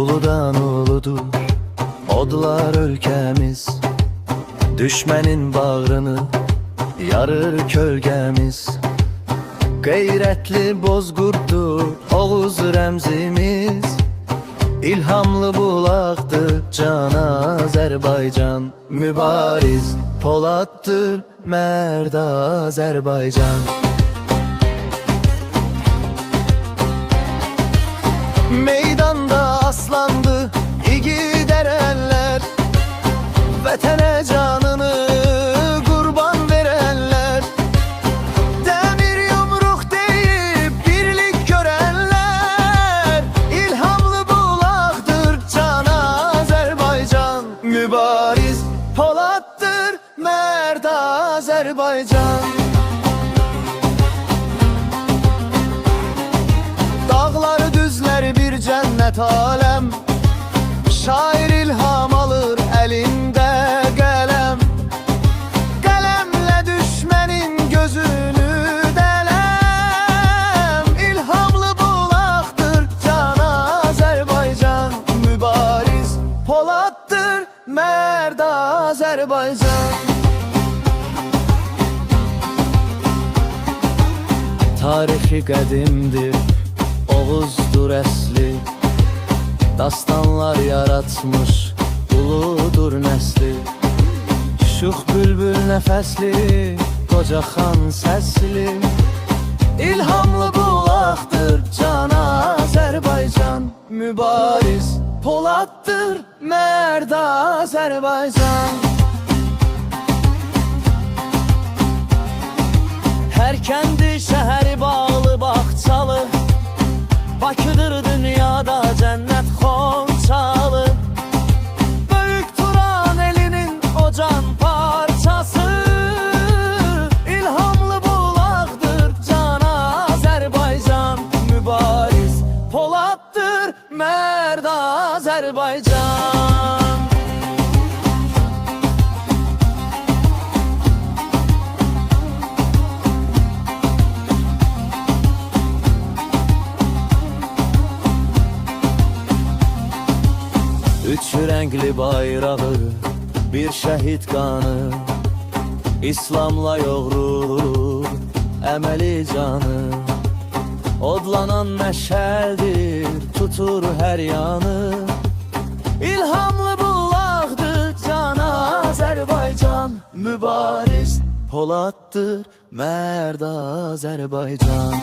uludan uludur odlar ülkemiz. Düşmenin bağrını yarır kölgemiz. Gayretli bozgurtdur Oğuz rəmzimiz. İlhamlı bulaqdır can Azərbaycan. Mübariz Poladdır mərd Azərbaycan. Meydanda aslandı igid erenler, Vətənə canını qurban verenler, Demir yumruq deyib birlik görənlər, İlhamlı bulaqdır can Azərbaycan. Mübariz Poladdır mərd Azərbaycan. Dağları düzləri bir cennet alem, şair ilham alır elinde kalem. Kalemle düşmenin gözünü delem, İlhamlı bulaqdır can Azərbaycan. Mübariz Poladdır mərd Azərbaycan. Tarixi qədimdir Oğuzdur əsli, dastanlar yaratmış uludur nəsli. Şux bülbül nəfəsli, qoca xan səsli, İlhamlı bulaqdır can Azərbaycan. Mübariz Poladdır mərd Azərbaycan. Hər kəndi şəhəri bağlı bağçalı, Bakıdır dünyada cennet Xonçalı. Böyük Turan elinin o can parçası, İlhamlı bulaqdır can Azərbaycan. Mübariz Poladdır mərd Azərbaycan. Üç renkli bayrağı, bir şehit kanı, İslamla yoğrulur emeli canı. Odlanan meşəldir, tutur her yanı, İlhamlı bulaqdır can Azərbaycan. Mübariz Poladdır mərd Azərbaycan.